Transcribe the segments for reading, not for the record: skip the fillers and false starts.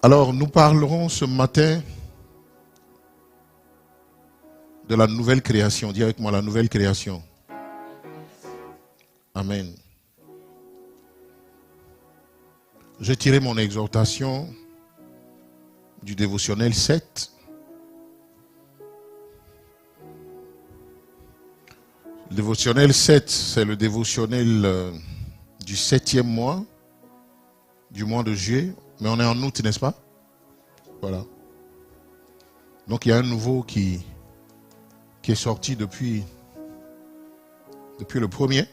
Alors, nous parlerons ce matin de la nouvelle création. Dis avec moi la nouvelle création. Amen. J'ai tiré mon exhortation du dévotionnel 7. Le dévotionnel 7, c'est le dévotionnel du 7e mois, du mois de juillet. Mais on est en août, n'est-ce pas? Voilà. Donc il y a un nouveau qui est sorti depuis le premier.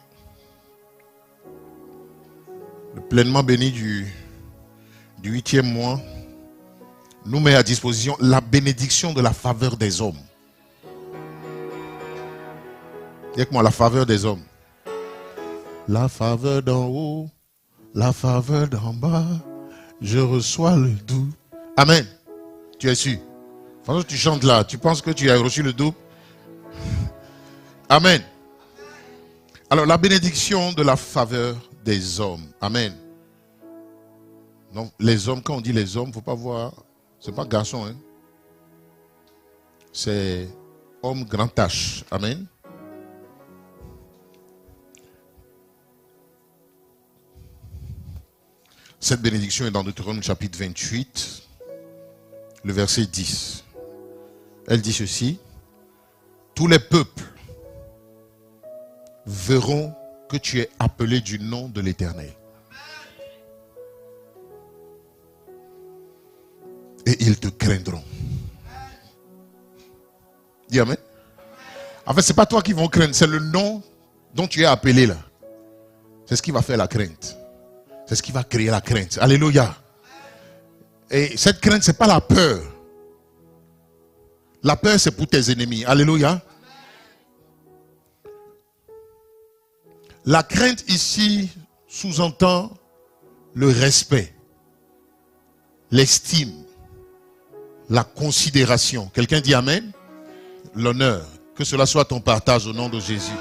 Le pleinement béni du 8e mois nous met à disposition la bénédiction de la faveur des hommes. Dis avec moi, la faveur des hommes. La faveur d'en haut, la faveur d'en bas, je reçois le doux. Amen. Tu es sûr? Quand tu chantes là, tu penses que tu as reçu le doux? Amen. Alors, la bénédiction de la faveur des hommes. Amen. Donc, les hommes, quand on dit les hommes, il ne faut pas voir, ce n'est pas garçon, hein. C'est homme grand H. Amen. Cette bénédiction est dans Deutéronome chapitre 28, le verset 10. Elle dit ceci: tous les peuples verront que tu es appelé du nom de l'Éternel. Et ils te craindront. Dis amen. En fait, ce n'est pas toi qui vont craindre, c'est le nom dont tu es appelé là. C'est ce qui va faire la crainte. C'est ce qui va créer la crainte. Alléluia. Et cette crainte, ce n'est pas la peur. La peur, c'est pour tes ennemis. Alléluia. La crainte ici sous-entend le respect, l'estime, la considération. Quelqu'un dit amen? L'honneur. Que cela soit ton partage au nom de Jésus.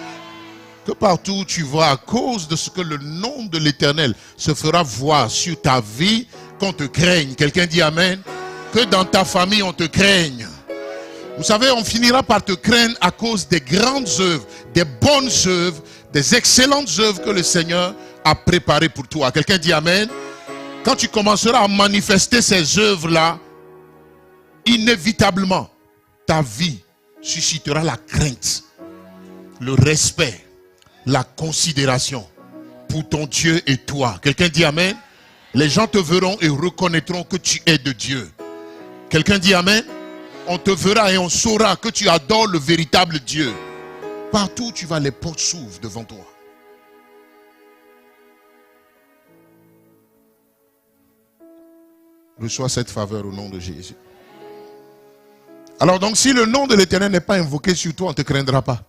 Que partout où tu vas, à cause de ce que le nom de l'Éternel se fera voir sur ta vie, qu'on te craigne. Quelqu'un dit amen. Que dans ta famille, on te craigne. Vous savez, on finira par te craindre à cause des grandes œuvres, des bonnes œuvres, des excellentes œuvres que le Seigneur a préparées pour toi. Quelqu'un dit amen. Quand tu commenceras à manifester ces œuvres-là, inévitablement, ta vie suscitera la crainte, le respect, la considération pour ton Dieu et toi. Quelqu'un dit amen. Les gens te verront et reconnaîtront que tu es de Dieu. Quelqu'un dit amen. On te verra et on saura que tu adores le véritable Dieu. Partout où tu vas, les portes s'ouvrent devant toi. Reçois cette faveur au nom de Jésus. Alors donc, si le nom de l'Éternel n'est pas invoqué sur toi, on ne te craindra pas.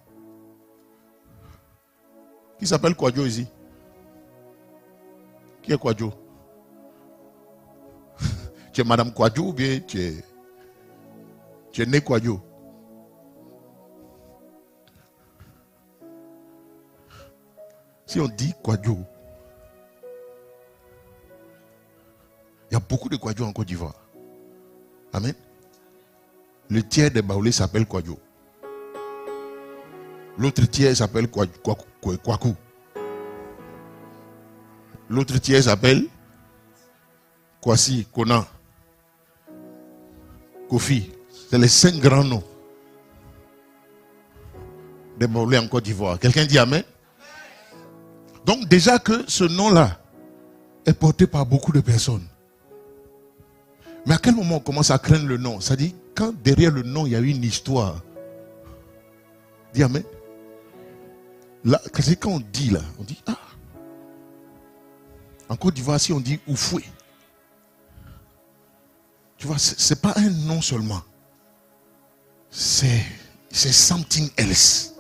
Qui s'appelle Kwadjo ici? Qui est Kwadjo? Tu es Madame Kwadjo ou bien tu es né Kwadjo? Si on dit Kwadjo, il y a beaucoup de Kwadjo en Côte d'Ivoire. Amen. Le tiers des Baoulés s'appelle Kwadjo. L'autre tiers s'appelle Kwaku. L'autre tiers s'appelle Kwasi, Kona, Kofi. C'est les 5 grands noms des Baoulés en Côte d'Ivoire. Quelqu'un dit amen? Donc déjà que ce nom-là est porté par beaucoup de personnes. Mais à quel moment on commence à craindre le nom? C'est-à-dire quand derrière le nom il y a une histoire. Dis amen. Là, quand on dit là, on dit ah. En Côte d'Ivoire, si on dit Oufoué, tu vois, c'est pas un nom seulement. C'est something else.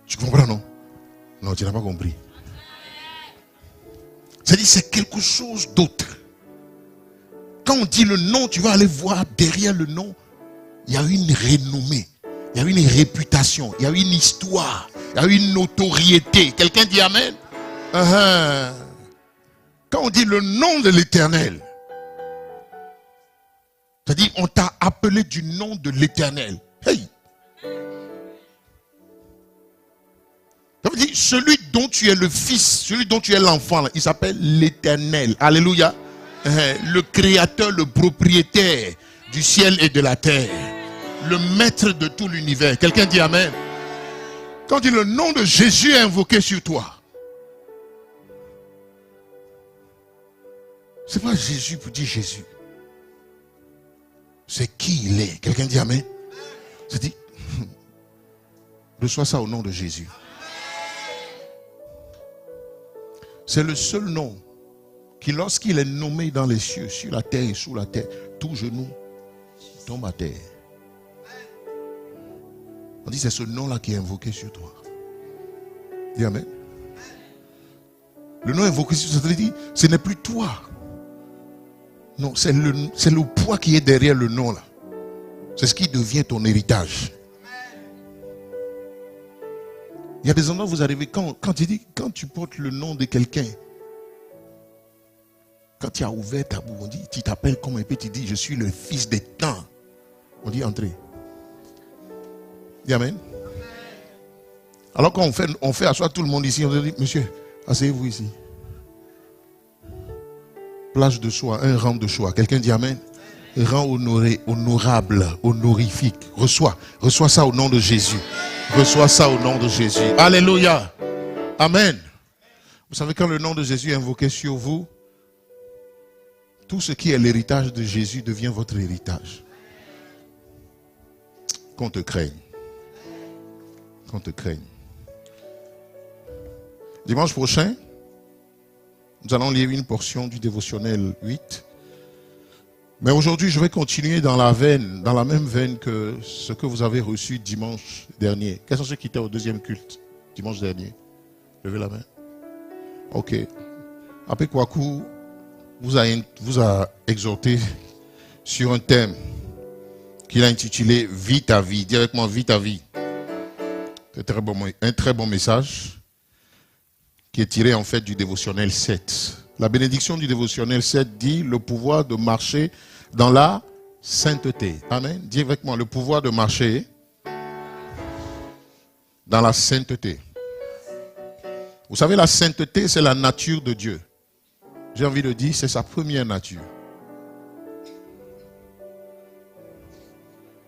Tu comprends, non? Non, tu n'as pas compris. C'est-à-dire c'est quelque chose d'autre. Quand on dit le nom, tu vas aller voir derrière le nom, il y a une renommée, il y a une réputation, il y a une histoire, il y a une notoriété. Quelqu'un dit amen? Quand on dit le nom de l'Éternel, C'est-à-dire, on t'a appelé du nom de l'Éternel. Hey! Ça veut dire, celui dont tu es le fils, celui dont tu es l'enfant, il s'appelle l'Éternel. Alléluia. Le créateur, le propriétaire du ciel et de la terre. Le maître de tout l'univers. Quelqu'un dit Amen. Quand dit le nom de Jésus est invoqué sur toi. C'est pas Jésus pour dire Jésus. C'est qui il est. Quelqu'un dit Amen. C'est dit, reçois ça au nom de Jésus. C'est le seul nom qui, lorsqu'il est nommé dans les cieux, sur la terre et sous la terre, tout genou tombe à terre. On dit c'est ce nom-là qui est invoqué sur toi. Dis Amen. Le nom invoqué sur toi, ce n'est plus toi. Non, c'est le poids qui est derrière le nom là. C'est ce qui devient ton héritage. Il y a des endroits où vous arrivez, quand tu portes le nom de quelqu'un, quand tu as ouvert ta bouche, on dit, tu t'appelles comme un peu, tu dis, je suis le fils des temps. On dit, entrez. Dis Amen. Alors qu'on fait asseoir tout le monde ici, on dit, monsieur, asseyez-vous ici. Plage de choix, un rang de choix. Quelqu'un dit Amen. Rang honoré, honorable, honorifique. Reçois ça au nom de Jésus. Reçois ça au nom de Jésus. Alléluia. Amen. Vous savez, quand le nom de Jésus est invoqué sur vous, tout ce qui est l'héritage de Jésus devient votre héritage. Qu'on te craigne. Qu'on te craigne. Dimanche prochain, nous allons lire une portion du dévotionnel 8. Mais aujourd'hui, je vais continuer dans la même veine que ce que vous avez reçu dimanche dernier. Quels sont ceux qui étaient au deuxième culte dimanche dernier? Levez la main. Ok. Après Kwaku vous a exhorté sur un thème qu'il a intitulé « Vis ta vie ». Directement « Vis ta vie ». C'est un très bon message qui est tiré en fait du dévotionnel 7. La bénédiction du dévotionnel 7 dit le pouvoir de marcher dans la sainteté. Amen. Dis avec moi, le pouvoir de marcher dans la sainteté. Vous savez, la sainteté, c'est la nature de Dieu. J'ai envie de dire, c'est sa première nature.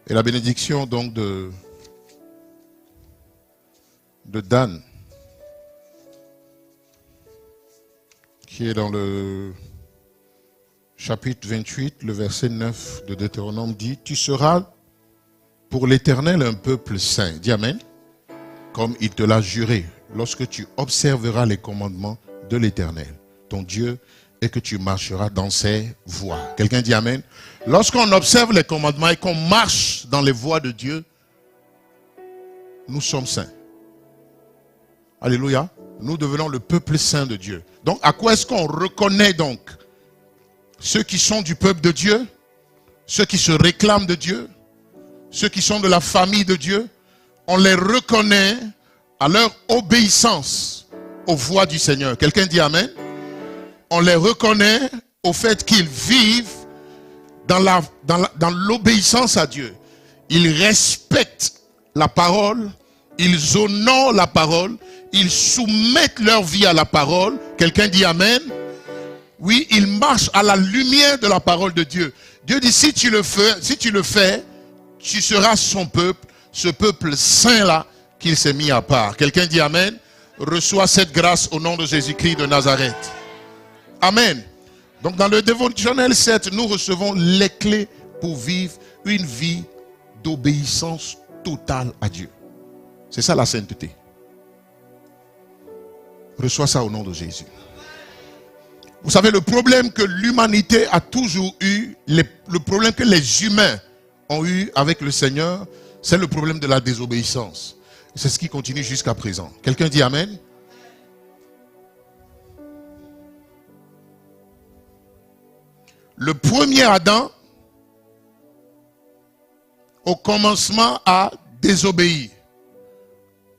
Et la bénédiction donc de Dan, qui est dans le chapitre 28, le verset 9 de Deutéronome, dit « Tu seras pour l'Éternel un peuple saint. » Dis Amen. Comme il te l'a juré, lorsque tu observeras les commandements de l'Éternel, ton Dieu, et que tu marcheras dans ses voies. Quelqu'un dit Amen. Lorsqu'on observe les commandements et qu'on marche dans les voies de Dieu, nous sommes saints. Alléluia. Nous devenons le peuple saint de Dieu. Donc, à quoi est-ce qu'on reconnaît donc ceux qui sont du peuple de Dieu, ceux qui se réclament de Dieu, ceux qui sont de la famille de Dieu? On les reconnaît à leur obéissance aux voies du Seigneur. Quelqu'un dit Amen. On les reconnaît au fait qu'ils vivent dans l'obéissance à Dieu. Ils respectent la parole, ils honorent la parole, ils soumettent leur vie à la parole. Quelqu'un dit Amen. Oui, ils marchent à la lumière de la parole de Dieu. Dieu dit, si tu le fais, tu seras son peuple, ce peuple saint-là qu'il s'est mis à part. Quelqu'un dit Amen. Reçois cette grâce au nom de Jésus-Christ de Nazareth. Amen. Donc dans le dévotionnel 7, nous recevons les clés pour vivre une vie d'obéissance totale à Dieu. C'est ça la sainteté. Reçois ça au nom de Jésus. Vous savez, le problème que l'humanité a toujours eu, le problème que les humains ont eu avec le Seigneur, c'est le problème de la désobéissance. C'est ce qui continue jusqu'à présent. Quelqu'un dit Amen? Le premier Adam, au commencement, a désobéi.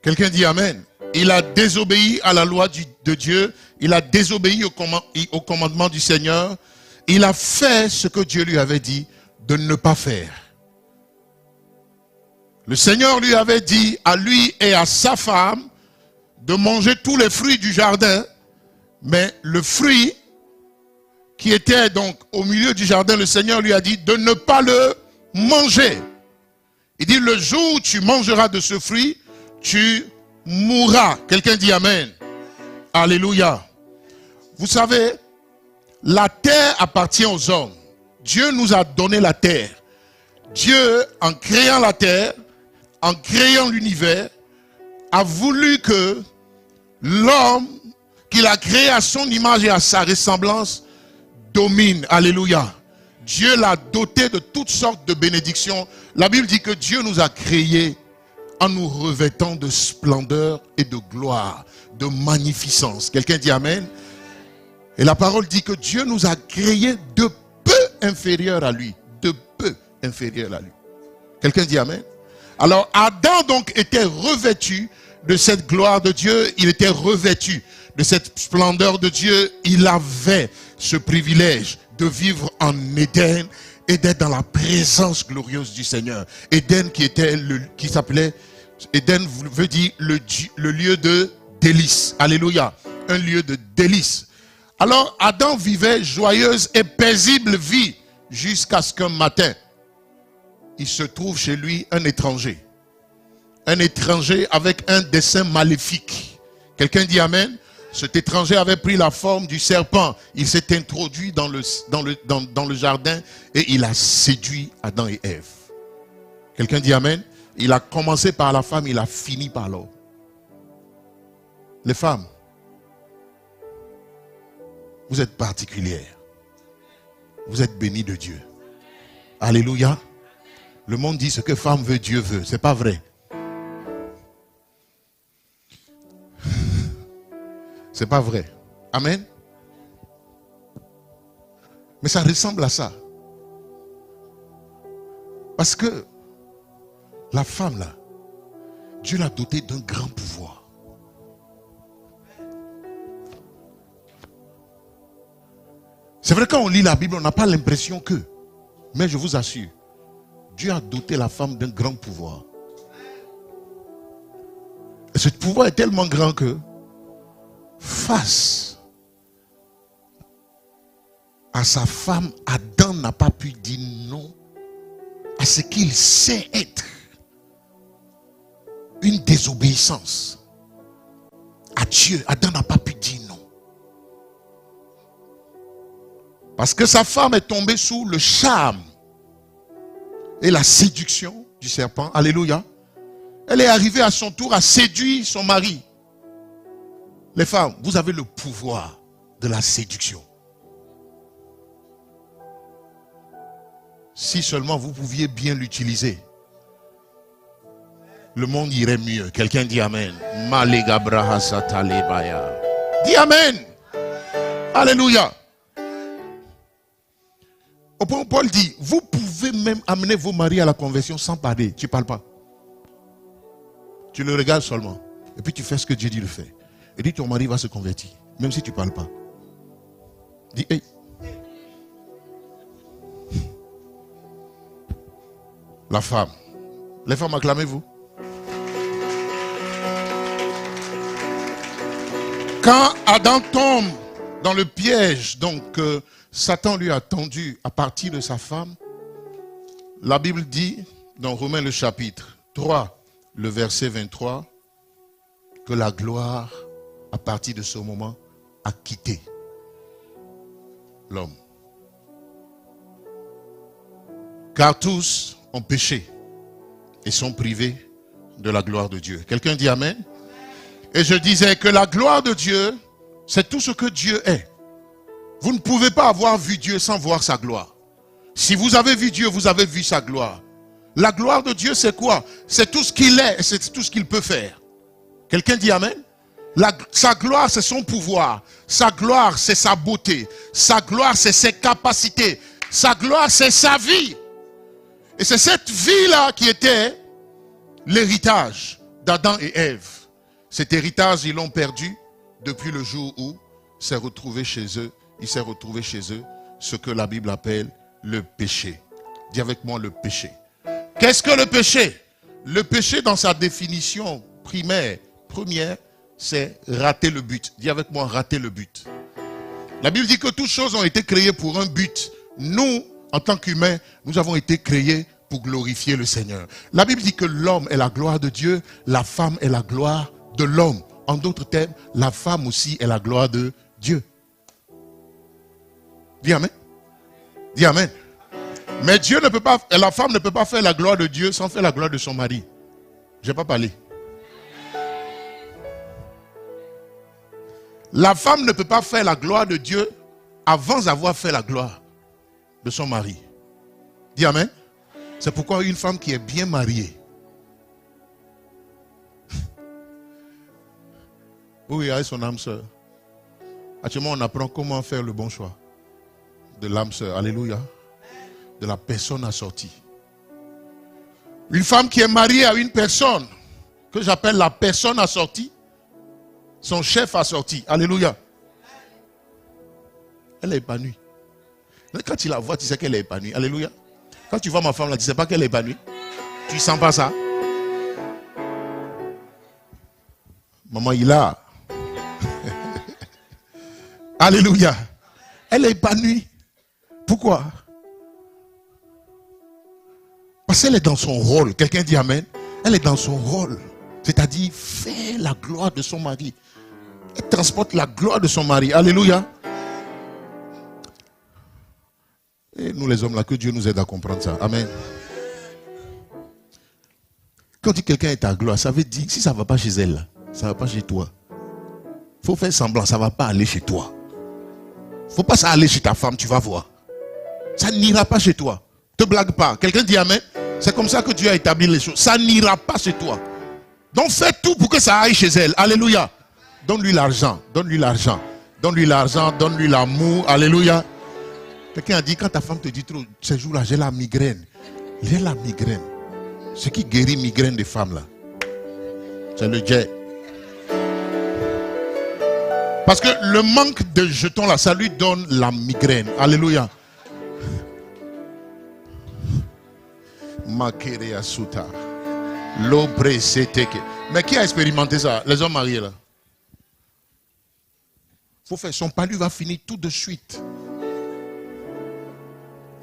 Quelqu'un dit Amen. Il a désobéi à la loi de Dieu. Il a désobéi au commandement du Seigneur. Il a fait ce que Dieu lui avait dit de ne pas faire. Le Seigneur lui avait dit à lui et à sa femme de manger tous les fruits du jardin, mais le fruit qui était donc au milieu du jardin, le Seigneur lui a dit de ne pas le manger. Il dit, le jour où tu mangeras de ce fruit, tu mourras. Quelqu'un dit Amen. Alléluia. Vous savez, la terre appartient aux hommes. Dieu nous a donné la terre. Dieu, en créant la terre, en créant l'univers, a voulu que l'homme qu'il a créé à son image et à sa ressemblance domine. Alléluia. Dieu l'a doté de toutes sortes de bénédictions. La Bible dit que Dieu nous a créés en nous revêtant de splendeur et de gloire, de magnificence. Quelqu'un dit Amen. Et la parole dit que Dieu nous a créés de peu inférieurs à lui. De peu inférieurs à lui. Quelqu'un dit Amen. Alors Adam donc était revêtu de cette gloire de Dieu. Il était revêtu de cette splendeur de Dieu. Il avait ce privilège de vivre en Éden et d'être dans la présence glorieuse du Seigneur. Éden qui s'appelait, Éden veut dire le lieu de délice. Alléluia. Un lieu de délice. Alors Adam vivait joyeuse et paisible vie jusqu'à ce qu'un matin, il se trouve chez lui un étranger. Un étranger avec un dessein maléfique. Quelqu'un dit Amen. Cet étranger avait pris la forme du serpent. Il s'est introduit dans le jardin et il a séduit Adam et Ève. Quelqu'un dit Amen. Il a commencé par la femme, il a fini par l'homme. Les femmes, vous êtes particulières. Vous êtes bénies de Dieu. Alléluia. Le monde dit ce que femme veut, Dieu veut. C'est pas vrai. C'est pas vrai. Amen. Mais ça ressemble à ça. Parce que la femme là, Dieu l'a dotée d'un grand pouvoir. C'est vrai, quand on lit la Bible, on n'a pas l'impression que. Mais je vous assure, Dieu a doté la femme d'un grand pouvoir. Et ce pouvoir est tellement grand que, face à sa femme, Adam n'a pas pu dire non à ce qu'il sait être une désobéissance à Dieu. Adam n'a pas pu dire non. Parce que sa femme est tombée sous le charme et la séduction du serpent. Alléluia. Elle est arrivée à son tour à séduire son mari. Les femmes, vous avez le pouvoir de la séduction. Si seulement vous pouviez bien l'utiliser, le monde irait mieux. Quelqu'un dit Amen. Dis Amen. Alléluia. Au point où Paul dit, vous pouvez même amener vos maris à la conversion sans parler. Tu ne parles pas. Tu le regardes seulement. Et puis tu fais ce que Dieu dit de faire. Et dit ton mari va se convertir. Même si tu ne parles pas. Dis hey. La femme. Les femmes, acclamez-vous. Quand Adam tombe dans le piège, donc Satan lui a tendu à partir de sa femme, la Bible dit, dans Romains le chapitre 3, le verset 23, que la gloire, à partir de ce moment, a quitté l'homme. Car tous ont péché et sont privés de la gloire de Dieu. Quelqu'un dit Amen? Et je disais que la gloire de Dieu, c'est tout ce que Dieu est. Vous ne pouvez pas avoir vu Dieu sans voir sa gloire. Si vous avez vu Dieu, vous avez vu sa gloire. La gloire de Dieu, c'est quoi? C'est tout ce qu'il est et c'est tout ce qu'il peut faire. Quelqu'un dit Amen? Sa gloire, c'est son pouvoir. Sa gloire, c'est sa beauté. Sa gloire, c'est ses capacités. Sa gloire, c'est sa vie. Et c'est cette vie-là qui était l'héritage d'Adam et Ève. Cet héritage, ils l'ont perdu depuis le jour où il s'est retrouvé chez eux ce que la Bible appelle le péché. Dis avec moi le péché. Qu'est-ce que le péché? Le péché dans sa définition primaire, première, c'est rater le but. Dis avec moi rater le but. La Bible dit que toutes choses ont été créées pour un but. Nous, en tant qu'humains, nous avons été créés pour glorifier le Seigneur. La Bible dit que l'homme est la gloire de Dieu, la femme est la gloire de l'homme. En d'autres termes, la femme aussi est la gloire de Dieu. Dis amen. Dis amen. Mais Dieu ne peut pas, la femme ne peut pas faire la gloire de Dieu sans faire la gloire de son mari. Je n'ai pas parlé. La femme ne peut pas faire la gloire de Dieu avant d'avoir fait la gloire de son mari. Dis amen. C'est pourquoi une femme qui est bien mariée. Oui, avec son âme sœur. Actuellement, on apprend comment faire le bon choix de l'âme sœur. Alléluia. De la personne assortie. Une femme qui est mariée à une personne que j'appelle la personne assortie, son chef assorti. Alléluia. Elle est épanouie. Quand tu la vois, tu sais qu'elle est épanouie. Alléluia. Quand tu vois ma femme là, tu ne sais pas qu'elle est épanouie. Tu ne sens pas ça. Maman, il a. Alléluia. Elle est épanouie. Pourquoi? Parce qu'elle est dans son rôle. Quelqu'un dit amen. Elle est dans son rôle. C'est-à-dire faire la gloire de son mari. Elle transporte la gloire de son mari. Alléluia. Et nous les hommes là, que Dieu nous aide à comprendre ça. Amen. Quand on dit quelqu'un est ta gloire, ça veut dire si ça ne va pas chez elle, ça ne va pas chez toi. Il faut faire semblant, ça ne va pas aller chez toi. Il ne faut pas ça aller chez ta femme, tu vas voir. Ça n'ira pas chez toi. Ne te blague pas. Quelqu'un dit amen. C'est comme ça que Dieu a établi les choses. Ça n'ira pas chez toi. Donc fais tout pour que ça aille chez elle. Alléluia. Donne-lui l'argent. Donne-lui l'argent. Donne-lui l'argent. Donne-lui l'amour. Alléluia. Quelqu'un a dit, quand ta femme te dit trop, ces jours-là, j'ai la migraine. J'ai la migraine. Ce qui guérit migraine des femmes là, c'est le jet. Parce que le manque de jetons là, ça lui donne la migraine. Alléluia. Makerea Suta. L'obre seteke. Mais qui a expérimenté ça? Les hommes mariés là. Faut faire, son palu va finir tout de suite.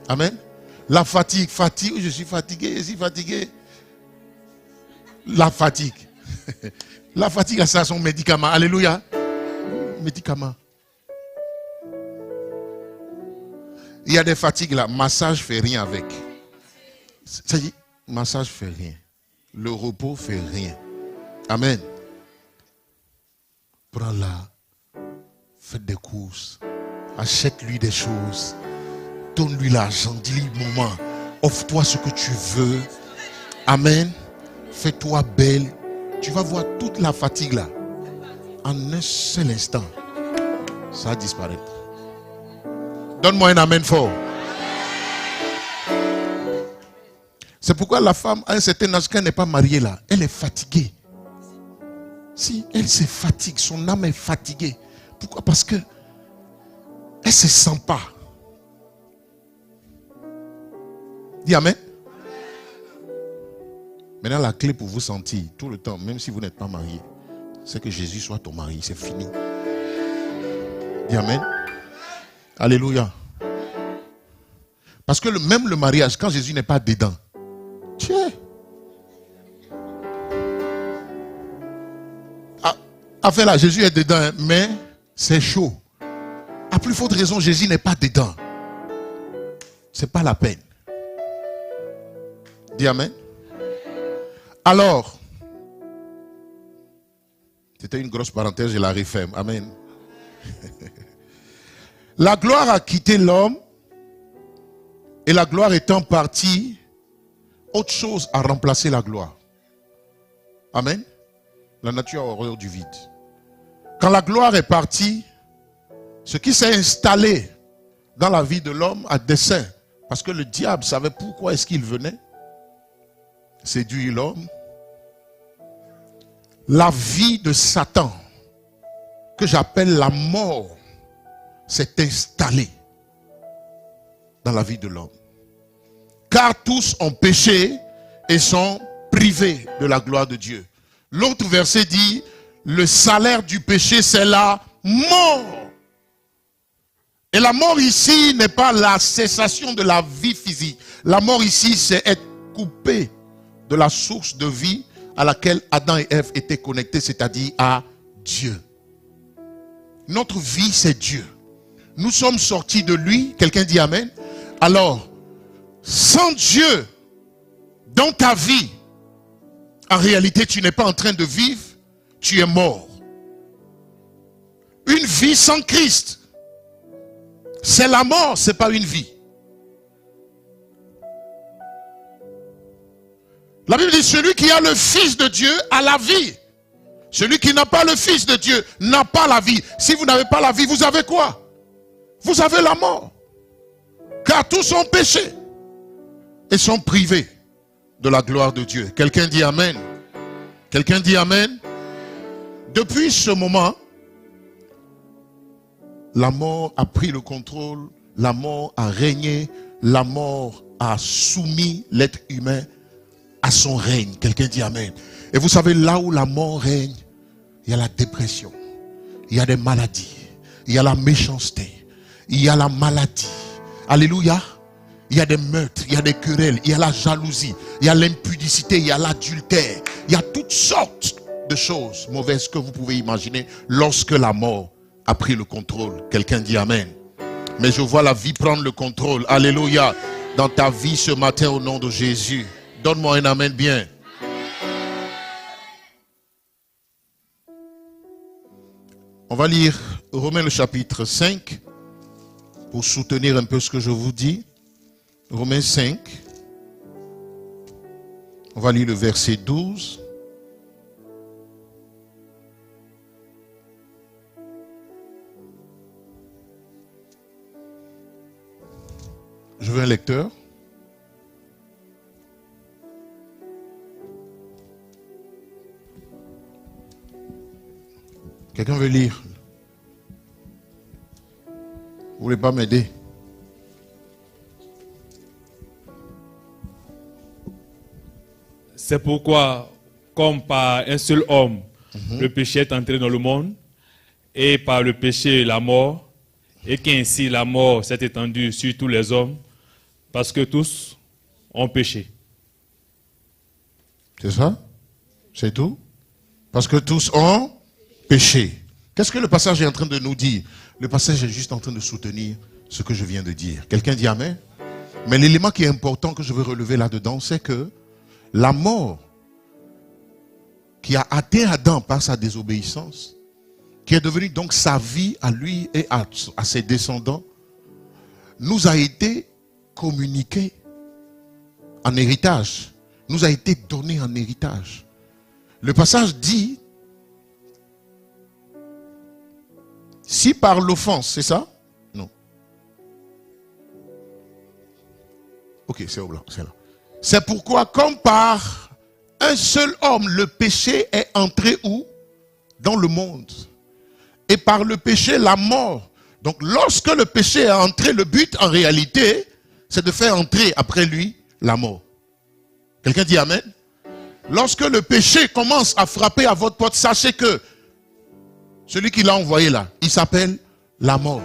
Amen. La fatigue, je suis fatigué. La fatigue. La fatigue a ça son médicament. Alléluia. Médicament. Il y a des fatigues là, massage fait rien avec. Ça dit, massage fait rien. Le repos fait rien. Amen. Prends-la. Faites des courses. Achète-lui des choses. Donne-lui l'argent. Dis-lui, maman, offre-toi ce que tu veux. Amen. Fais-toi belle. Tu vas voir toute la fatigue là. En un seul instant, ça va disparaître. Donne-moi un amen fort. C'est pourquoi la femme, à un certain âge, quand elle n'est pas mariée là, elle est fatiguée. Si elle se fatigue, son âme est fatiguée. Pourquoi? Parce que elle ne se sent pas. Dis amen. Maintenant, la clé pour vous sentir tout le temps, même si vous n'êtes pas marié, c'est que Jésus soit ton mari. C'est fini. Dis amen. Alléluia. Parce que même le mariage, quand Jésus n'est pas dedans, tiens. Enfin là, Jésus est dedans, mais c'est chaud. À plus forte raison, Jésus n'est pas dedans. C'est pas la peine. Dis amen. Alors, c'était une grosse parenthèse, je la referme. Amen. La gloire a quitté l'homme et la gloire étant partie, autre chose a remplacé la gloire. Amen. La nature a horreur du vide. Quand la gloire est partie, ce qui s'est installé dans la vie de l'homme a dessein. Parce que le diable savait pourquoi est-ce qu'il venait séduire l'homme. La vie de Satan, que j'appelle la mort, s'est installée dans la vie de l'homme. Car tous ont péché et sont privés de la gloire de Dieu. L'autre verset dit, le salaire du péché, c'est la mort. Et la mort ici n'est pas la cessation de la vie physique. La mort ici, c'est être coupé de la source de vie à laquelle Adam et Ève étaient connectés, c'est-à-dire à Dieu. Notre vie, c'est Dieu. Nous sommes sortis de lui. Quelqu'un dit Amen. Alors, sans Dieu dans ta vie, en réalité, tu n'es pas en train de vivre, tu es mort. Une vie sans Christ, c'est la mort, ce n'est pas une vie. La Bible dit, celui qui a le Fils de Dieu a la vie. Celui qui n'a pas le Fils de Dieu n'a pas la vie. Si vous n'avez pas la vie, vous avez quoi? Vous avez la mort. Car tous ont péché et sont privés de la gloire de Dieu. Quelqu'un dit Amen. Quelqu'un dit Amen. Depuis ce moment, la mort a pris le contrôle, la mort a régné, la mort a soumis l'être humain à son règne. Quelqu'un dit Amen. Et vous savez, là où la mort règne, il y a la dépression, il y a des maladies, il y a la méchanceté, il y a la maladie. Alléluia. Il y a des meurtres, il y a des querelles, il y a la jalousie, il y a l'impudicité, il y a l'adultère. Il y a toutes sortes de choses mauvaises que vous pouvez imaginer lorsque la mort a pris le contrôle. Quelqu'un dit Amen. Mais je vois la vie prendre le contrôle. Alléluia. Dans ta vie ce matin au nom de Jésus. Donne-moi un Amen bien. On va lire Romains le chapitre 5 pour soutenir un peu ce que je vous dis. Romains 5. On va lire le verset 12. Je veux un lecteur. Quelqu'un veut lire? Vous voulez pas m'aider? C'est pourquoi, comme par un seul homme, le péché est entré dans le monde, et par le péché la mort, et qu'ainsi la mort s'est étendue sur tous les hommes, parce que tous ont péché. C'est ça? C'est tout? Parce que tous ont péché. Qu'est-ce que le passage est en train de nous dire? Le passage est juste en train de soutenir ce que je viens de dire. Quelqu'un dit Amen? Mais l'élément qui est important que je veux relever là-dedans, c'est que la mort qui a atteint Adam par sa désobéissance, qui est devenue donc sa vie à lui et à ses descendants, nous a été communiquée en héritage, nous a été donnée en héritage. Le passage dit, si par l'offense, c'est ça? Non. Ok, c'est au blanc, c'est là. C'est pourquoi, comme par un seul homme, le péché est entré où? Dans le monde. Et par le péché, la mort. Donc, lorsque le péché est entré, le but, en réalité, c'est de faire entrer après lui la mort. Quelqu'un dit Amen? Lorsque le péché commence à frapper à votre porte, sachez que celui qui l'a envoyé là, il s'appelle la mort.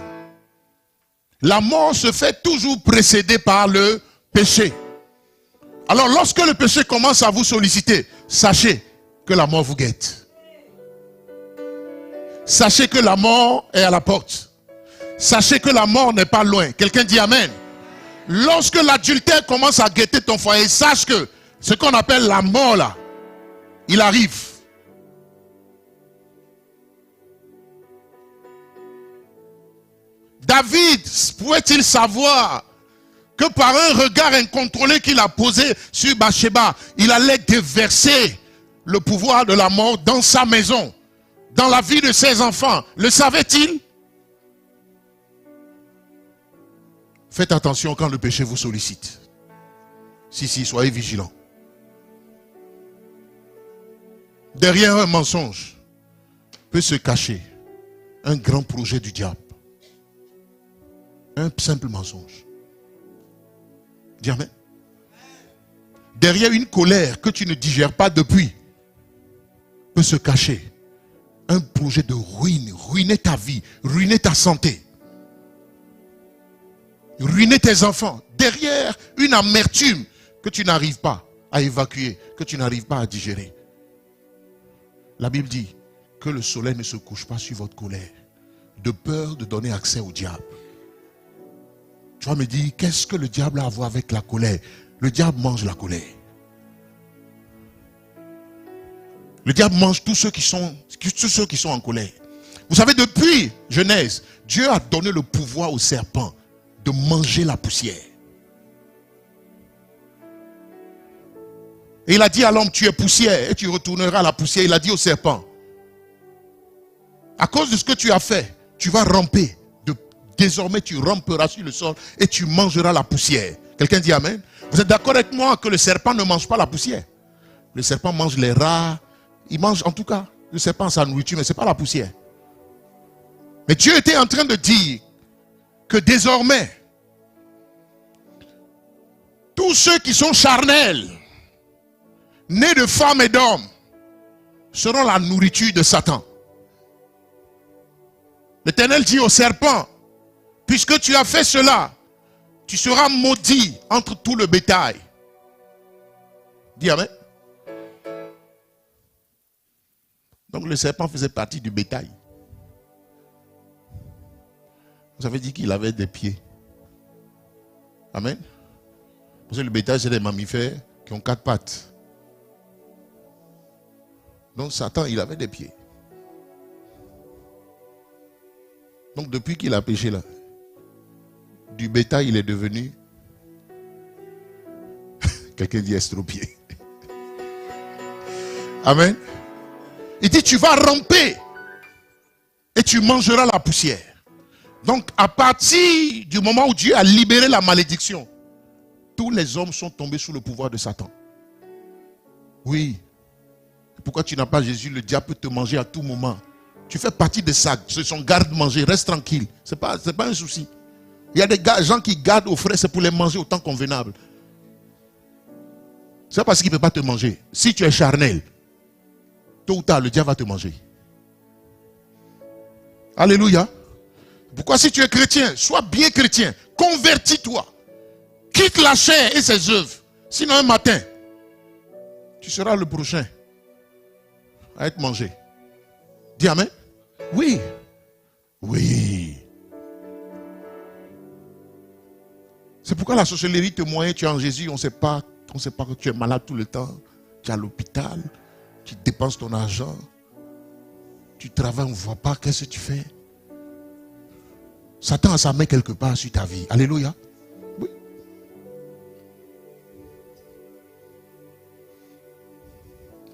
La mort se fait toujours précéder par le péché. Alors, lorsque le péché commence à vous solliciter, sachez que la mort vous guette. Sachez que la mort est à la porte. Sachez que la mort n'est pas loin. Quelqu'un dit Amen. Lorsque l'adultère commence à guetter ton foyer, sache que ce qu'on appelle la mort là, il arrive. David pouvait-il savoir que par un regard incontrôlé qu'il a posé sur Bathsheba, il allait déverser le pouvoir de la mort dans sa maison, dans la vie de ses enfants? Le savait-il? Faites attention quand le péché vous sollicite. Si, soyez vigilants. Derrière un mensonge peut se cacher un grand projet du diable. Un simple mensonge. Dis Amen. derrière une colère que tu ne digères pas depuis, peut se cacher un projet de ruine, ruiner ta vie, ruiner ta santé, ruiner tes enfants, derrière une amertume que tu n'arrives pas à évacuer, que tu n'arrives pas à digérer. La Bible dit que le soleil ne se couche pas sur votre colère, de peur de donner accès au diable. Tu vas me dire, qu'est-ce que le diable a à voir avec la colère? Le diable mange la colère. Le diable mange tous ceux qui sont en colère. Vous savez, depuis Genèse, Dieu a donné le pouvoir au serpent de manger la poussière. Et il a dit à l'homme, tu es poussière et tu retourneras à la poussière. Il a dit au serpent, à cause de ce que tu as fait, tu vas ramper. Désormais, tu ramperas sur le sol et tu mangeras la poussière. Quelqu'un dit amen? Vous êtes d'accord avec moi que le serpent ne mange pas la poussière? Le serpent mange les rats. Il mange, en tout cas, le serpent sa nourriture, mais ce n'est pas la poussière. Mais Dieu était en train de dire que désormais, tous ceux qui sont charnels, nés de femmes et d'hommes, seront la nourriture de Satan. L'Éternel dit au serpent, puisque tu as fait cela, tu seras maudit entre tout le bétail. Dis amen. Donc le serpent faisait partie du bétail. Vous avez dit qu'il avait des pieds. Amen. Parce que le bétail, c'est des mammifères qui ont 4 pattes. Donc Satan, il avait des pieds. Donc depuis qu'il a péché là, du bétail, il est devenu quelqu'un dit estropié. Amen. Il dit, tu vas ramper et tu mangeras la poussière. Donc, à partir du moment où Dieu a libéré la malédiction, tous les hommes sont tombés sous le pouvoir de Satan. Oui. Pourquoi tu n'as pas Jésus? Le diable peut te manger à tout moment. Tu fais partie de ça. C'est son garde-manger. Reste tranquille. Ce n'est pas un souci. Il y a des gens qui gardent au frais, c'est pour les manger au temps convenable. C'est parce qu'il ne peut pas te manger. Si tu es charnel, tôt ou tard, le diable va te manger. Alléluia. Pourquoi si tu es chrétien, sois bien chrétien. Convertis-toi. Quitte la chair et ses œuvres. Sinon un matin, tu seras le prochain à être mangé. Dis amen. Oui. Oui. C'est pourquoi la sorcellerie te moyen, tu es en Jésus, on ne sait pas que tu es malade tout le temps. Tu es à l'hôpital. Tu dépenses ton argent. Tu travailles, on ne voit pas. Qu'est-ce que tu fais? Satan a sa main quelque part sur ta vie. Alléluia. Oui.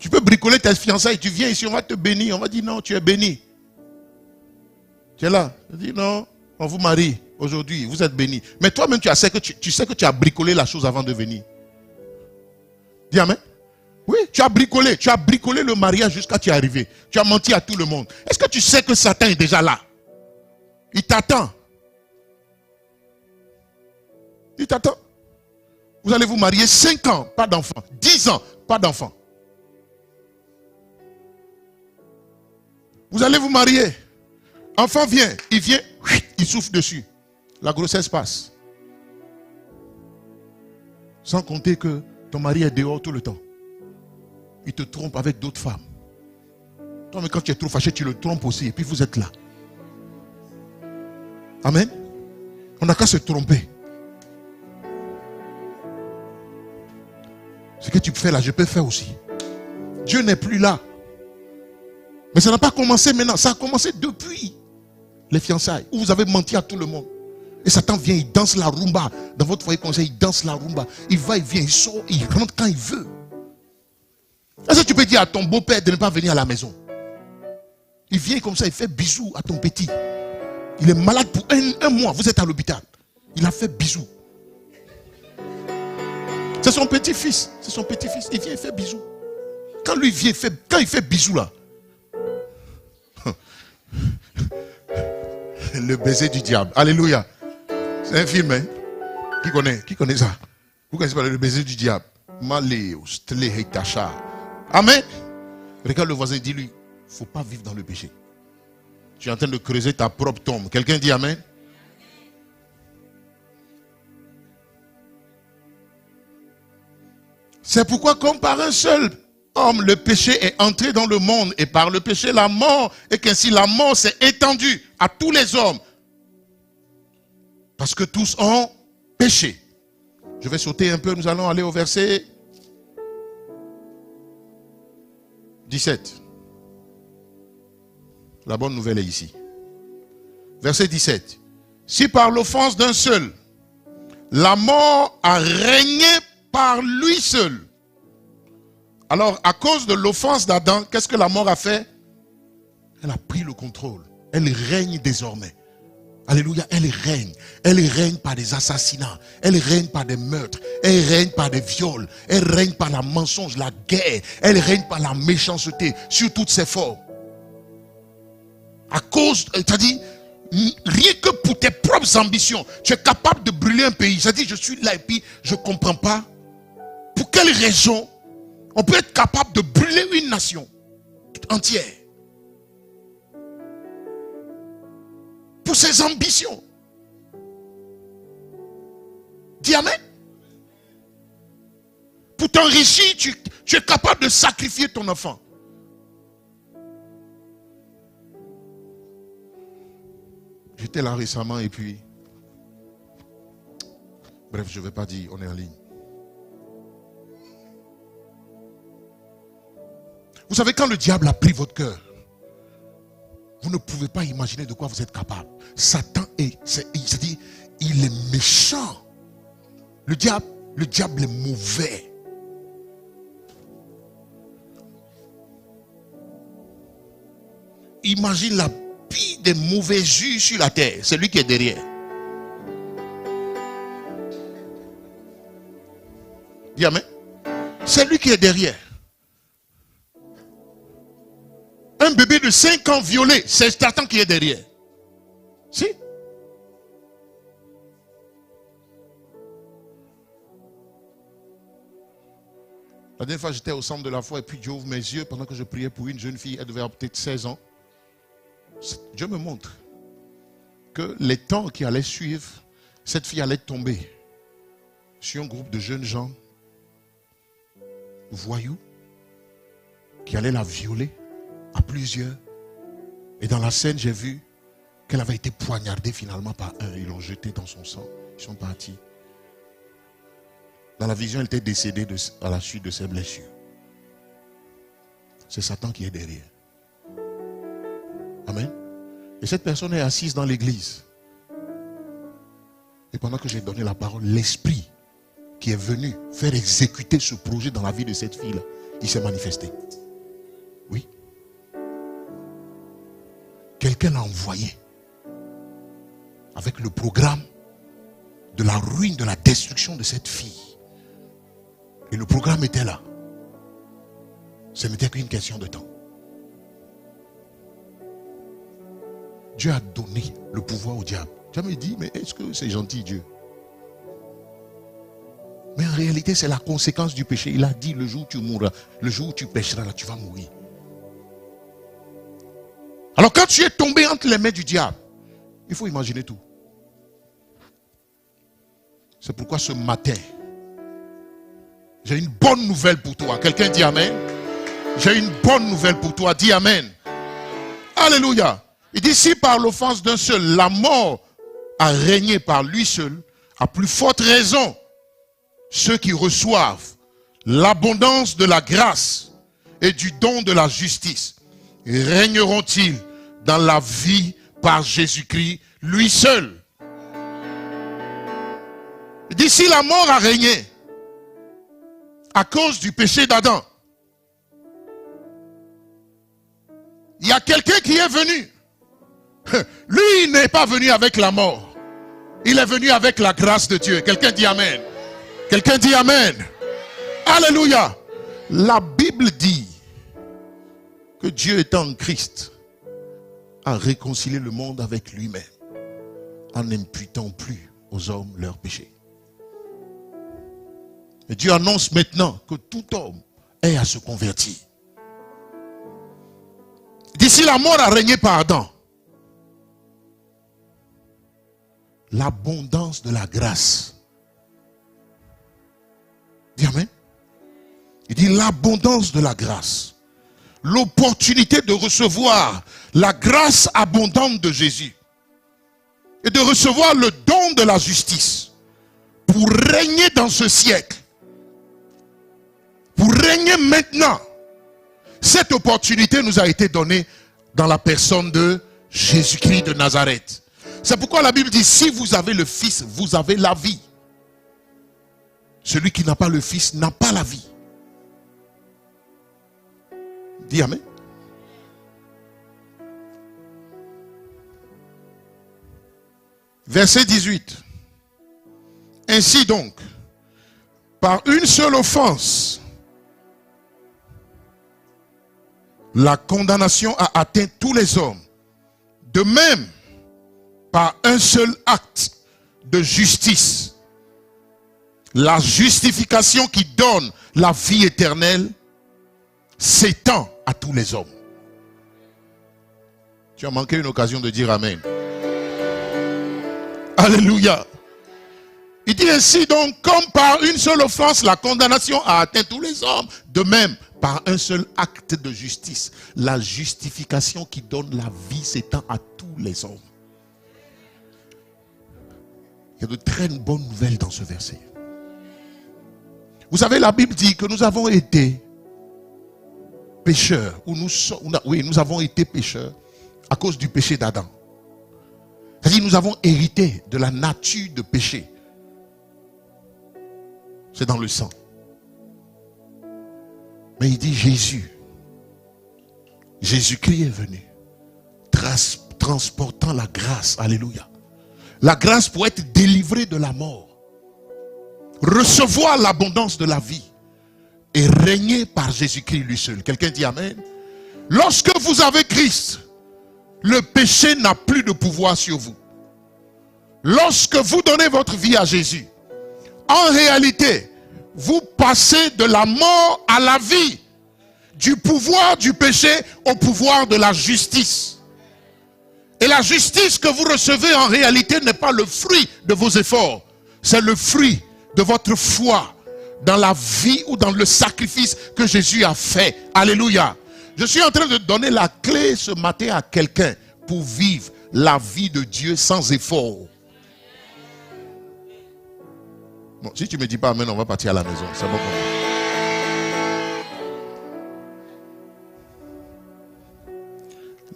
Tu peux bricoler tes fiançailles. Tu viens ici, on va te bénir. On va dire non, tu es béni. Tu es là. Tu dis non, on vous marie aujourd'hui. Vous êtes béni. Mais toi-même, tu sais que tu as bricolé la chose avant de venir. Dis amen. Oui, tu as bricolé le mariage jusqu'à tu es arrivé. Tu as menti à tout le monde. Est-ce que tu sais que Satan est déjà là? Il t'attend. Il t'attend. Vous allez vous marier 5 ans, pas d'enfant. 10 ans, pas d'enfant. Vous allez vous marier. Enfant vient, il souffle dessus. La grossesse passe. Sans compter que ton mari est dehors tout le temps. Il te trompe avec d'autres femmes. Toi, mais quand tu es trop fâché, tu le trompes aussi. Et puis vous êtes là. Amen. On n'a qu'à se tromper. Ce que tu fais là, je peux faire aussi. Dieu n'est plus là. Mais ça n'a pas commencé maintenant. Ça a commencé depuis les fiançailles. Où vous avez menti à tout le monde. Et Satan vient, il danse la rumba. Dans votre foyer conseil, il danse la rumba. Il va, il vient, il sort, il rentre quand il veut. Est-ce que tu peux dire à ton beau-père de ne pas venir à la maison? Il vient comme ça, il fait bisous à ton petit. Il est malade pour un mois. Vous êtes à l'hôpital. Il a fait bisous. C'est son petit-fils. C'est son petit-fils. Il vient, il fait bisous. Quand lui vient, quand il fait bisous là. Le baiser du diable. Alléluia. C'est un film, hein? Qui connaît ça? Vous connaissez pas le baiser du diable? Amen. Regarde le voisin, dis-lui, il ne faut pas vivre dans le péché. Tu es en train de creuser ta propre tombe. Quelqu'un dit Amen. C'est pourquoi comme par un seul homme, le péché est entré dans le monde et par le péché la mort, et qu'ainsi la mort s'est étendue à tous les hommes. Parce que tous ont péché. Je vais sauter un peu, nous allons aller au verset 17. La bonne nouvelle est ici. Verset 17. Si par l'offense d'un seul, la mort a régné par lui seul. Alors, à cause de l'offense d'Adam, qu'est-ce que la mort a fait? Elle a pris le contrôle. Elle règne désormais. Alléluia, elle règne. Elle règne par des assassinats. Elle règne par des meurtres. Elle règne par des viols. Elle règne par la mensonge, la guerre. Elle règne par la méchanceté sur toutes ses formes. À cause, c'est-à-dire, rien que pour tes propres ambitions, tu es capable de brûler un pays. C'est-à-dire, je suis là et puis je ne comprends pas. Pour quelle raison on peut être capable de brûler une nation toute entière? Pour ses ambitions. Dis Amen. Pour t'enrichir, tu es capable de sacrifier ton enfant. J'étais là récemment et puis... Bref, je ne vais pas dire, on est en ligne. Vous savez, quand le diable a pris votre cœur, vous ne pouvez pas imaginer de quoi vous êtes capable. Satan c'est-à-dire, il est méchant. Le diable est mauvais. Imagine la pire des mauvais yeux sur la terre. C'est lui qui est derrière. Dis amen. C'est lui qui est derrière. Un bébé de 5 ans violé, c'est Satan qui est derrière. Si. La dernière fois, j'étais au centre de la foi et puis Dieu ouvre mes yeux pendant que je priais pour une jeune fille. Elle devait avoir peut-être 16 ans. Dieu me montre que les temps qui allaient suivre, cette fille allait tomber sur un groupe de jeunes gens voyous qui allaient la violer à plusieurs. Et dans la scène, j'ai vu qu'elle avait été poignardée finalement par un. Ils l'ont jetée dans son sang. Ils sont partis. Dans la vision, elle était décédée à la suite de ses blessures. C'est Satan qui est derrière. Amen. Et cette personne est assise dans l'église. Et pendant que j'ai donné la parole, l'esprit qui est venu faire exécuter ce projet dans la vie de cette fille-là, il s'est manifesté. Oui. Quelqu'un l'a envoyé avec le programme de la ruine, de la destruction de cette fille. Et le programme était là. Ce n'était qu'une question de temps. Dieu a donné le pouvoir au diable. Tu me dis, mais est-ce que c'est gentil Dieu? Mais en réalité, c'est la conséquence du péché. Il a dit, le jour où tu mourras, le jour où tu pécheras, là, tu vas mourir. Alors quand tu es tombé entre les mains du diable, il faut imaginer tout. C'est pourquoi ce matin, j'ai une bonne nouvelle pour toi. Quelqu'un dit Amen. J'ai une bonne nouvelle pour toi. Dis Amen. Alléluia. Il dit, si par l'offense d'un seul, la mort a régné par lui seul, à plus forte raison, ceux qui reçoivent l'abondance de la grâce et du don de la justice régneront-ils dans la vie par Jésus-Christ, lui seul. Il dit, si la mort a régné à cause du péché d'Adam, il y a quelqu'un qui est venu. Lui, il n'est pas venu avec la mort. Il est venu avec la grâce de Dieu. Quelqu'un dit Amen. Quelqu'un dit Amen. Alléluia. La Bible dit que Dieu étant en Christ a réconcilié le monde avec lui-même en n'imputant plus aux hommes leurs péchés. Et Dieu annonce maintenant que tout homme ait à se convertir. D'ici la mort a régné par Adam, l'abondance de la grâce. Dis amen. Il dit l'abondance de la grâce. L'opportunité de recevoir la grâce abondante de Jésus. Et de recevoir le don de la justice. Pour régner dans ce siècle. Pour régner maintenant. Cette opportunité nous a été donnée dans la personne de Jésus-Christ de Nazareth. C'est pourquoi la Bible dit, si vous avez le Fils, vous avez la vie. Celui qui n'a pas le Fils n'a pas la vie. Dis amen. Verset 18. Ainsi donc, par une seule offense, la condamnation a atteint tous les hommes. De même, par un seul acte de justice, la justification qui donne la vie éternelle s'étend à tous les hommes. Tu as manqué une occasion de dire amen. Alléluia. Il dit ainsi donc, comme par une seule offense, la condamnation a atteint tous les hommes. De même, par un seul acte de justice, la justification qui donne la vie s'étend à tous les hommes. Il y a de très bonnes nouvelles dans ce verset. Vous savez, la Bible dit que nous avons été pécheurs, ou nous avons été pécheurs à cause du péché d'Adam. C'est-à-dire nous avons hérité de la nature de péché. C'est dans le sang. Mais il dit Jésus-Christ est venu, transportant la grâce. Alléluia. La grâce pour être délivré de la mort. Recevoir l'abondance de la vie. Et régner par Jésus-Christ lui seul. Quelqu'un dit amen. Lorsque vous avez Christ, le péché n'a plus de pouvoir sur vous. Lorsque vous donnez votre vie à Jésus, en réalité, vous passez de la mort à la vie. Du pouvoir du péché au pouvoir de la justice. Et la justice que vous recevez en réalité n'est pas le fruit de vos efforts. C'est le fruit de votre foi dans la vie ou dans le sacrifice que Jésus a fait. Alléluia. Je suis en train de donner la clé ce matin à quelqu'un pour vivre la vie de Dieu sans effort. Bon, si tu ne me dis pas amen, on va partir à la maison. C'est bon.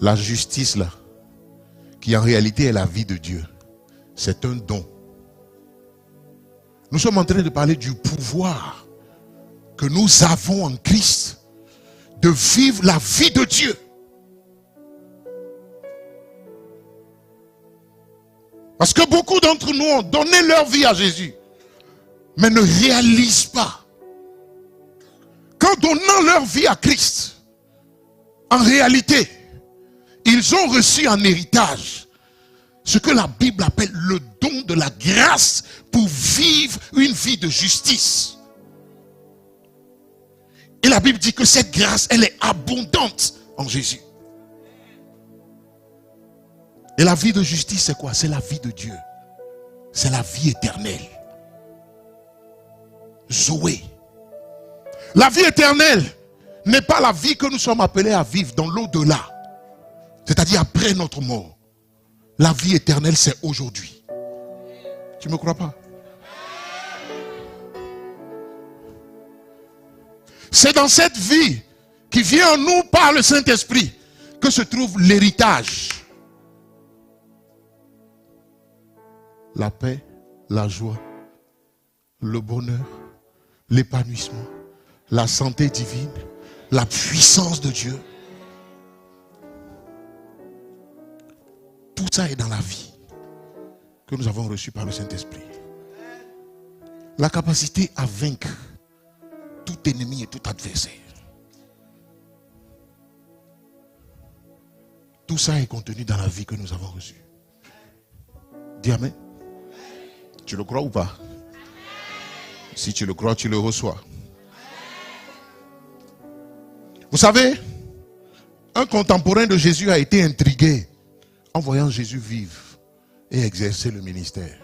La justice là, qui en réalité est la vie de Dieu, c'est un don. Nous sommes en train de parler du pouvoir que nous avons en Christ de vivre la vie de Dieu. Parce que beaucoup d'entre nous ont donné leur vie à Jésus, mais ne réalisent pas qu'en donnant leur vie à Christ, en réalité, ils ont reçu en héritage ce que la Bible appelle le don de la grâce pour vivre une vie de justice. Et la Bible dit que cette grâce, elle est abondante en Jésus. Et la vie de justice, c'est quoi? C'est la vie de Dieu. C'est la vie éternelle. Zoé. La vie éternelle n'est pas la vie que nous sommes appelés à vivre dans l'au-delà. C'est-à-dire après notre mort. La vie éternelle, c'est aujourd'hui. Tu ne me crois pas? C'est dans cette vie qui vient en nous par le Saint-Esprit que se trouve l'héritage. La paix, la joie, le bonheur, l'épanouissement, la santé divine, la puissance de Dieu. Tout ça est dans la vie que nous avons reçue par le Saint-Esprit. La capacité à vaincre tout ennemi et tout adversaire. Tout ça est contenu dans la vie que nous avons reçue. Dis amen. Tu le crois ou pas? Si tu le crois, tu le reçois. Vous savez, un contemporain de Jésus a été intrigué en voyant Jésus vivre et exercer le ministère.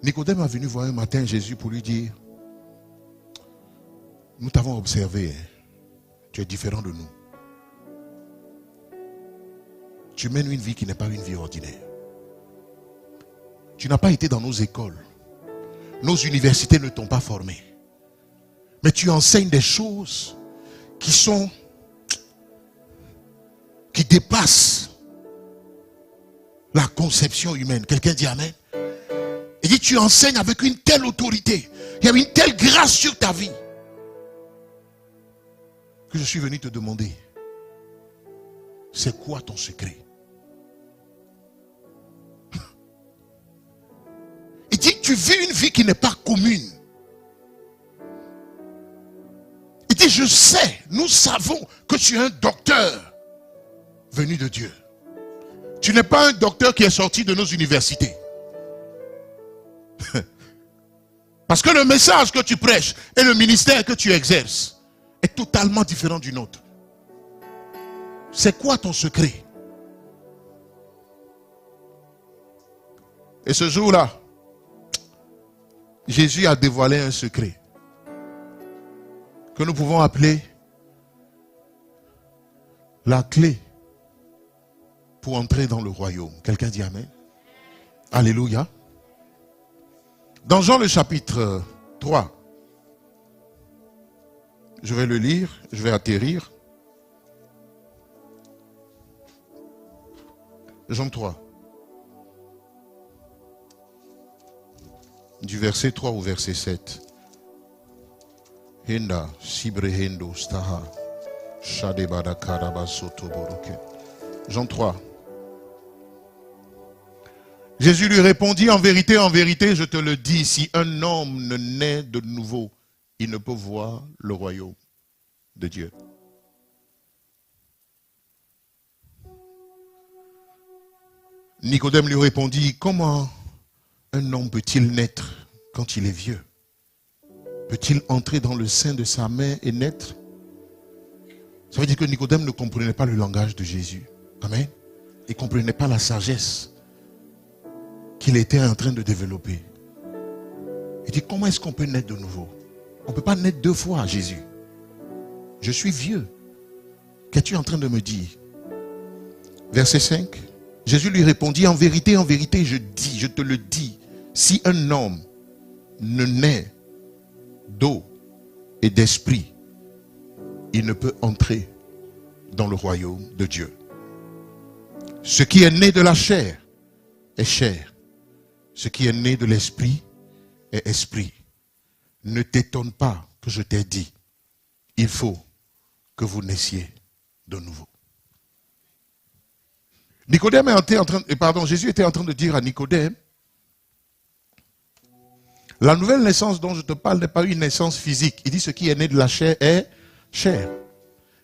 Nicodème est venu voir un matin Jésus pour lui dire: nous t'avons observé, tu es différent de nous. Tu mènes une vie qui n'est pas une vie ordinaire. Tu n'as pas été dans nos écoles. Nos universités ne t'ont pas formé. Mais tu enseignes des choses qui dépassent la conception humaine. Quelqu'un dit amen. Il dit: tu enseignes avec une telle autorité. Il y a une telle grâce sur ta vie que je suis venu te demander, c'est quoi ton secret? Il dit: tu vis une vie qui n'est pas commune. Il dit: je sais, nous savons que tu es un docteur venu de Dieu. Tu n'es pas un docteur qui est sorti de nos universités. Parce que le message que tu prêches et le ministère que tu exerces est totalement différent du nôtre. C'est quoi ton secret? Et ce jour-là, Jésus a dévoilé un secret que nous pouvons appeler la clé pour entrer dans le royaume. Quelqu'un dit amen. Alléluia. Dans Jean le chapitre 3, je vais le lire, je vais atterrir. Jean 3. Du verset 3 au verset 7. Henda sibrehendo staha shadebada karabasoto boroke. Jean 3. Jésus lui répondit: en vérité, je te le dis, si un homme ne naît de nouveau, il ne peut voir le royaume de Dieu. Nicodème lui répondit: comment un homme peut-il naître quand il est vieux? Peut-il entrer dans le sein de sa mère et naître? Ça veut dire que Nicodème ne comprenait pas le langage de Jésus. Amen. Il ne comprenait pas la sagesse qu'il était en train de développer. Il dit: comment est-ce qu'on peut naître de nouveau? On ne peut pas naître deux fois, Jésus. Je suis vieux. Qu'es-tu en train de me dire? Verset 5. Jésus lui répondit: en vérité, je te le dis, si un homme ne naît d'eau et d'esprit, il ne peut entrer dans le royaume de Dieu. Ce qui est né de la chair est chair. Ce qui est né de l'esprit est esprit. Ne t'étonne pas que je t'ai dit: il faut que vous naissiez de nouveau. Jésus était en train de dire à Nicodème: la nouvelle naissance dont je te parle n'est pas une naissance physique. Il dit: ce qui est né de la chair est chair.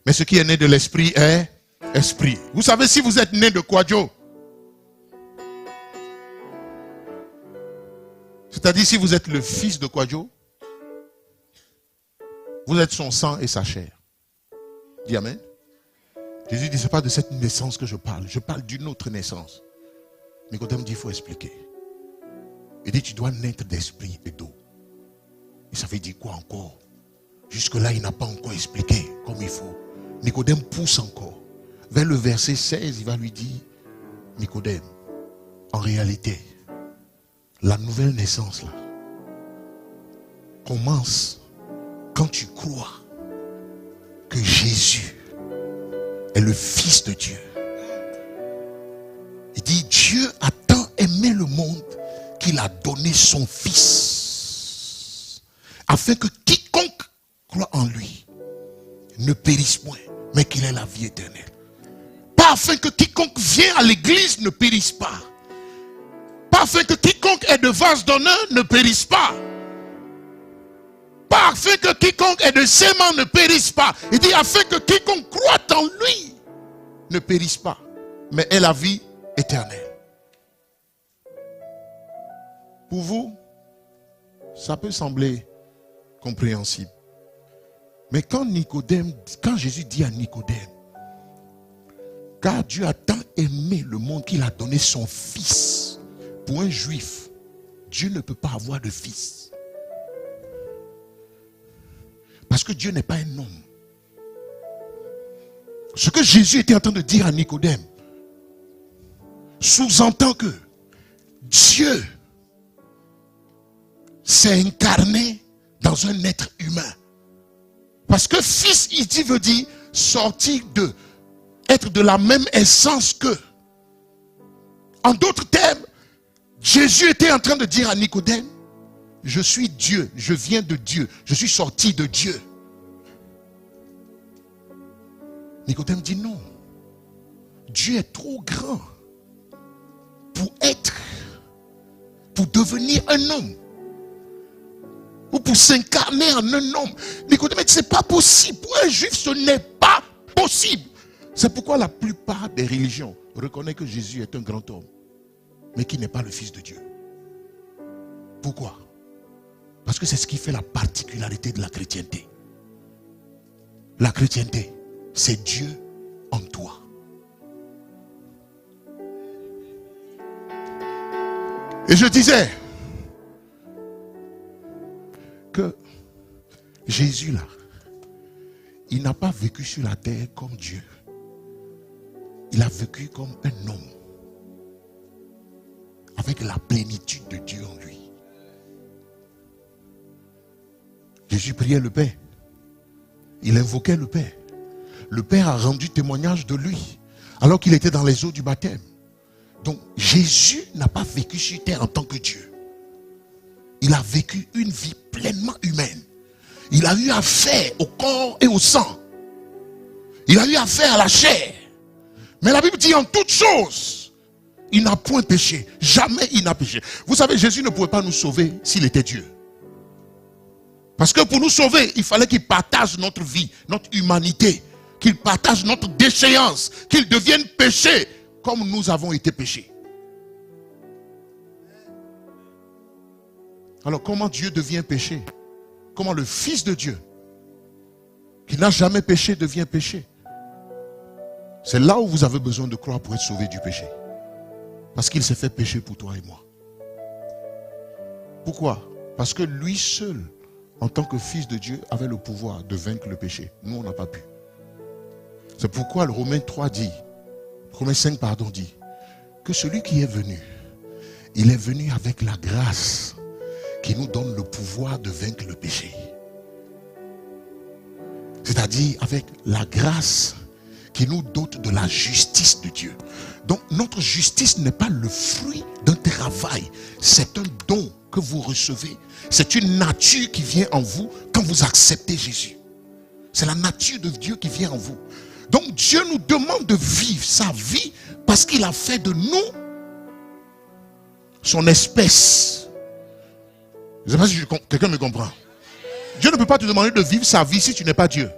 Mais ce qui est né de l'esprit est esprit. Vous savez, si vous êtes né de Kwadjo, c'est-à-dire si vous êtes le fils de Kwadjo, vous êtes son sang et sa chair. Dis amen. Jésus dit: ce n'est pas de cette naissance que je parle d'une autre naissance. Nicodème dit: il faut expliquer. Il dit: tu dois naître d'esprit et d'eau. Et ça veut dire quoi encore? Jusque-là, il n'a pas encore expliqué comme il faut. Nicodème pousse encore. Vers le verset 16, il va lui dire: Nicodème, en réalité, la nouvelle naissance là commence quand tu crois que Jésus est le Fils de Dieu. Il dit: Dieu a tant aimé le monde qu'il a donné son Fils, afin que quiconque croit en lui ne périsse point, mais qu'il ait la vie éternelle. Pas afin que quiconque vient à l'église ne périsse pas. Pas afin que quiconque ait de vase d'honneur ne périsse pas. Pas afin que quiconque ait de sément ne périsse pas. Il dit: afin que quiconque croit en lui ne périsse pas, mais ait la vie éternelle. Pour vous, Ça peut sembler compréhensible. Mais quand Jésus dit à Nicodème, car Dieu a tant aimé le monde qu'il a donné son fils. Pour un juif, Dieu ne peut pas avoir de fils. Parce que Dieu n'est pas un homme. Ce que Jésus était en train de dire à Nicodème sous-entend que Dieu s'est incarné dans un être humain. Parce que fils ici veut dire sortir de, être de la même essence que. En d'autres termes, Jésus était en train de dire à Nicodème, je suis Dieu, je viens de Dieu, je suis sorti de Dieu. Nicodème dit non. Dieu est trop grand pour devenir un homme. Ou pour s'incarner en un homme. Nicodème dit, c'est pas possible. Pour un juif, ce n'est pas possible. C'est pourquoi la plupart des religions reconnaissent que Jésus est un grand homme, mais qui n'est pas le Fils de Dieu. Pourquoi? Parce que c'est ce qui fait la particularité de la chrétienté. La chrétienté, c'est Dieu en toi. Et je disais que Jésus là, il n'a pas vécu sur la terre comme Dieu. Il a vécu comme un homme, avec la plénitude de Dieu en lui. Jésus priait le Père. Il invoquait le Père. Le Père a rendu témoignage de lui, alors qu'il était dans les eaux du baptême. Donc Jésus n'a pas vécu sur terre en tant que Dieu. Il a vécu une vie pleinement humaine. Il a eu affaire au corps et au sang. Il a eu affaire à la chair. Mais la Bible dit en toutes choses, il n'a point péché. Jamais il n'a péché. Vous savez, Jésus ne pouvait pas nous sauver s'il était Dieu. Parce que pour nous sauver, il fallait qu'il partage notre vie, notre humanité. Qu'il partage notre déchéance. Qu'il devienne péché comme nous avons été péchés. Alors comment Dieu devient péché? Comment le Fils de Dieu, qui n'a jamais péché, devient péché? C'est là où vous avez besoin de croire pour être sauvé du péché. Parce qu'il s'est fait péché pour toi et moi. Pourquoi? Parce que lui seul, en tant que Fils de Dieu, avait le pouvoir de vaincre le péché. Nous, on n'a pas pu. C'est pourquoi le Romains 3 dit, Romains 5 pardon dit, que celui qui est venu, il est venu avec la grâce qui nous donne le pouvoir de vaincre le péché. C'est-à-dire avec la grâce qui nous dote de la justice de Dieu. Donc notre justice n'est pas le fruit d'un travail, c'est un don que vous recevez. C'est une nature qui vient en vous quand vous acceptez Jésus. C'est la nature de Dieu qui vient en vous. Donc Dieu nous demande de vivre sa vie parce qu'il a fait de nous son espèce. Je ne sais pas si quelqu'un me comprend. Dieu ne peut pas te demander de vivre sa vie si tu n'es pas Dieu.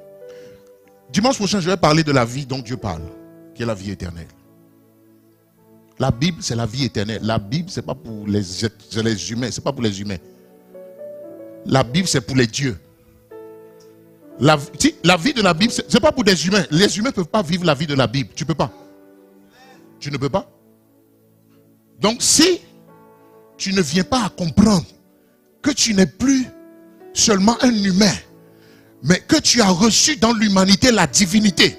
Dimanche prochain, je vais parler de la vie dont Dieu parle, qui est la vie éternelle. La Bible, c'est la vie éternelle. La Bible, ce n'est pas pour les humains. Ce n'est pas pour les humains. La Bible, c'est pour les dieux. La vie de la Bible, ce n'est pas pour des humains. Les humains ne peuvent pas vivre la vie de la Bible. Tu ne peux pas. Tu ne peux pas. Donc, si tu ne viens pas à comprendre que tu n'es plus seulement un humain, mais que tu as reçu dans l'humanité la divinité,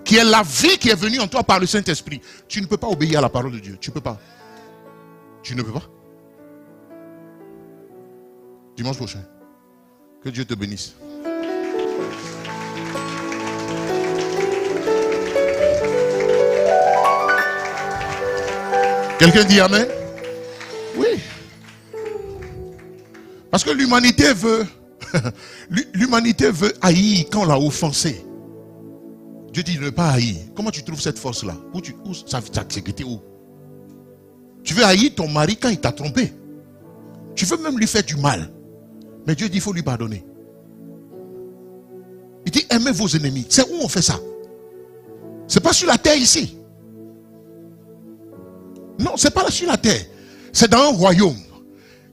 qui est la vie qui est venue en toi par le Saint-Esprit, tu ne peux pas obéir à la parole de Dieu. Tu ne peux pas. Tu ne peux pas. Dimanche prochain, que Dieu te bénisse. Quelqu'un dit Amen? Oui. Parce que l'humanité veut haïr quand on l'a offensé. Dieu dit ne pas haïr. Comment tu trouves cette force-là? Où ça sécurité où? Tu veux haïr ton mari quand il t'a trompé. Tu veux même lui faire du mal. Mais Dieu dit il faut lui pardonner. Il dit aimez vos ennemis. C'est où on fait ça? C'est pas sur la terre ici. Non, c'est pas là sur la terre. C'est dans un royaume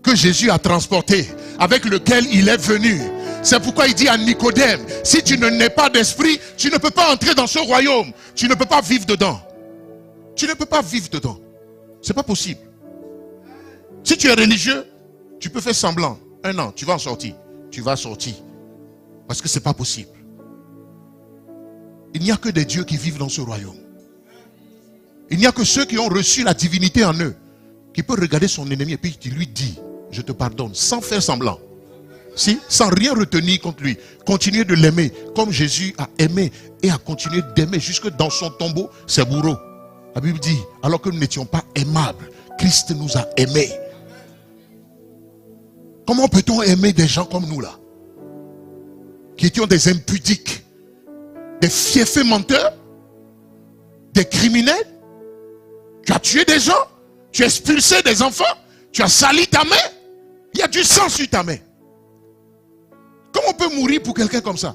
que Jésus a transporté avec lequel il est venu. C'est pourquoi il dit à Nicodème, si tu ne n'es pas d'esprit, tu ne peux pas entrer dans ce royaume. Tu ne peux pas vivre dedans. Tu ne peux pas vivre dedans. C'est pas possible. Si tu es religieux, tu peux faire semblant. 1 an, tu vas en sortir. Tu vas sortir. Parce que c'est pas possible. Il n'y a que des dieux qui vivent dans ce royaume. Il n'y a que ceux qui ont reçu la divinité en eux, qui peuvent regarder son ennemi et puis qui lui dit, je te pardonne, sans faire semblant. Si, sans rien retenir contre lui. Continuer de l'aimer comme Jésus a aimé et a continué d'aimer jusque dans son tombeau ses bourreaux. La Bible dit, alors que nous n'étions pas aimables, Christ nous a aimés. Comment peut-on aimer des gens comme nous là, qui étions des impudiques, des fiefés menteurs, des criminels? Tu as tué des gens, tu as expulsé des enfants, tu as sali ta main, il y a du sang sur ta main. Comment on peut mourir pour quelqu'un comme ça?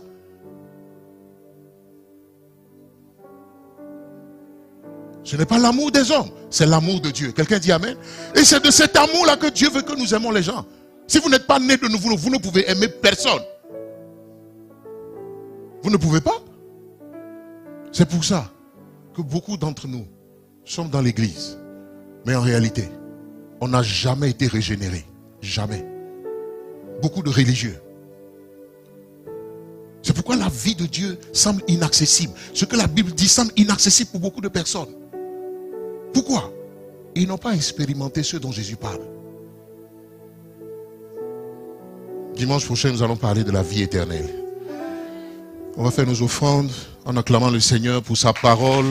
Ce n'est pas l'amour des hommes, c'est l'amour de Dieu. Quelqu'un dit Amen. Et c'est de cet amour-là que Dieu veut que nous aimons les gens. Si vous n'êtes pas né de nouveau, vous ne pouvez aimer personne. Vous ne pouvez pas. C'est pour ça que beaucoup d'entre nous sommes dans l'église. Mais en réalité, on n'a jamais été régénérés. Jamais. Beaucoup de religieux. C'est pourquoi la vie de Dieu semble inaccessible. Ce que la Bible dit semble inaccessible pour beaucoup de personnes. Pourquoi? Ils n'ont pas expérimenté ce dont Jésus parle. Dimanche prochain, nous allons parler de la vie éternelle. On va faire nos offrandes en acclamant le Seigneur pour sa parole.